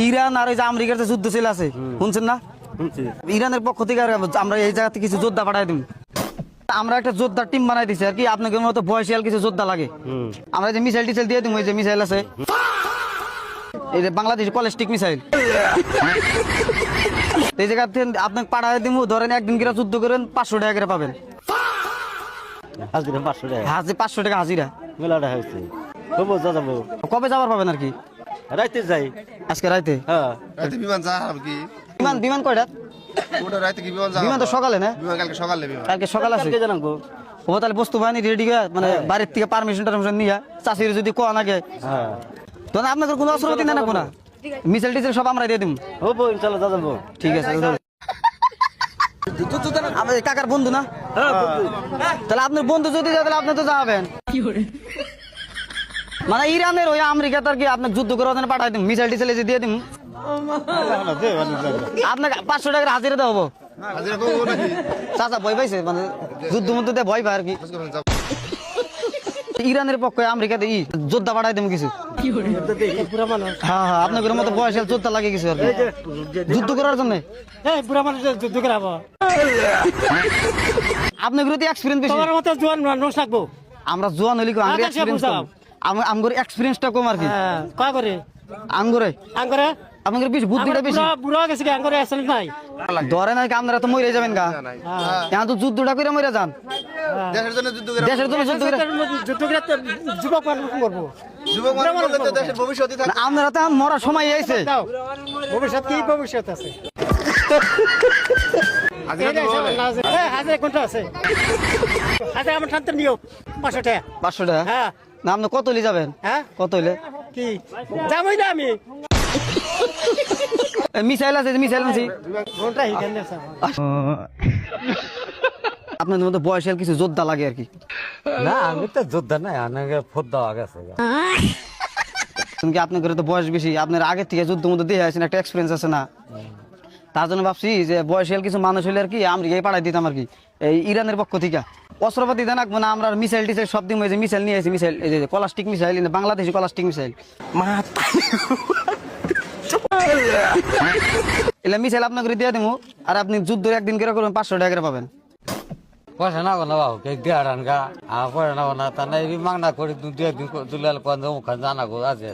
Iran আর ওই যে আমেরিকার যে যুদ্ধ চলে আছে শুনছেন না? ইরানের পক্ষ থেকে আমরা এই জায়গাতে কিছু যোদ্ধা পাঠাই দিই। আমরা একটা যোদ্ধার টিম বানাই দিছি আর কি, আপনাদের মতো বয়সিয়াল কিছু যোদ্ধা লাগে। আমরা যে মিসাইল টিসাইল দিয়ে দিব, ওই যে মিসাইল আছে এই যে বাংলাদেশ কলেস্টিক মিসাইল, এই জায়গা থেকে আপনাকে পাঠাই দিব। ধরেন একদিন করে যুদ্ধ করেন 500 টাকা করে পাবেন। হাজিরা 500 টাকা, 500 টাকা হাজিরা। মেলাটা হয়েছে যাবো কবে যাবার পাবেন আর কি? রাইতে যাই আজকে রাইতে। হ্যাঁ রাতে বিমান যা আর কি বিমান কয়টা? ওটা রাতে কি বিমান যা? বিমান তো সকালে না? বিমান কালকে সকালে বিমান। কালকে সকাল আছে। কালকে জানাবো। ও তাহলে বস্তু বাহিনী রেডি করে মানে বাড়ির থেকে পারমিশন টারমিশন নিয়ে চাষির যদি কোয়া নাগে, হ্যাঁ তখন আপনাদের কোনো অস্ত্রপাতি না না মিসাইল টিসাইল সব আমরা দিয়ে দিব। হবো ইনশাআল্লাহ যাবো। ঠিক আছে। আমাদের কাকার বন্ধু না? তাহলে আপনার বন্ধু যদি যায় তাহলে আপনি তো যাবেন। মানে ইরানের ওই আমেরিকা তার কি আপনাকে যুদ্ধ করে ওখানে পাঠাই দিম, মিসাইল টিসাইল দিয়ে দিম। আপনাকে 500 টাকার হাজিরা দেওয়া হবো। হাজিরা করবো নাকি? চাচা ভয় পাইছে, মানে যুদ্ধ মধ্যে দিয়ে ভয় পায় আর কি। ইরানের পক্ষে আমেরিকাতে যোদ্ধা পাঠাই দেবো কিছু। হ্যাঁ হ্যাঁ, আপনাদের মতো বয়সের যোদ্ধা লাগে কিছু আর কি, যুদ্ধ করার জন্য। আপনার এক্সপিরিয়েন্স বেশি, আমরা জোয়ান হইলি আমার এক্সপিরিয়েন্সটা কম আর কি। আঙ্গুরে আপনাদের বেশি বুদ্ধিটা বেশি। ধরে না আপনারা তো মরে যাবেন গা, এখন তো যুদ্ধটা করে মরে যান। দেশের জন্য যুদ্ধ করে, দেশের জন্য যুদ্ধ করে যুবক মানুষ করলে তো দেশের ভবিষ্যৎই থাকে। আপনারা তো মরার সময় আইছে। ভবিষ্যৎ কি ভবিষ্যৎ আছে? হাজিরা তো বলে। হাজার কোনটা আছে? হাজার আমার শান্ত নিও 500 টাকা। 500 টাকা? হ্যাঁ। না আপনি কত হইলে যাবেন? হ্যাঁ কত হইলে? কি যাবই না আমি মিসাইল আছে, মিসাইল আনছি। ঘন্টা হিগান না স্যার। আপনাদের মতো বয়সের কিছু যোদ্ধা লাগে আর কি। না আমি তো যোদ্ধা নাই, আমাকে ফোদ দেওয়া গেছে। তুমি কি আপনার তো বয়স বেশি, আপনার আগে থেকে যুদ্ধ মধ্যে দিয়ে আছেন, একটা এক্সপিরিয়েন্স আছে না? তার জন্য ভাবছি যে বয়সের কিছু মানুষ হলে আর কি আমেরিকায় পাঠাই দিতাম আর কি, এই ইরানের পক্ষ থেকে। অস্ত্রপাতি দেন না আমরা মিসাইল টিসাইল সব দিন, মিসাইল নিয়ে আসি, মিসাইল এই যে কলাস্টিক মিসাইল, বাংলাদেশি কলাস্টিক মিসাইল। এলা মিসাইল আপনাকে দিয়ে দেবো, আর আপনি যুদ্ধ একদিন করে করবেন 500 টাকা করে পাবেন। পয়সা না বানা বাবু কে দেড়ান গা পয়সা না বানা তা নাই মাংনা করে 2 দিন দুলাল কোন জানা গো আছে।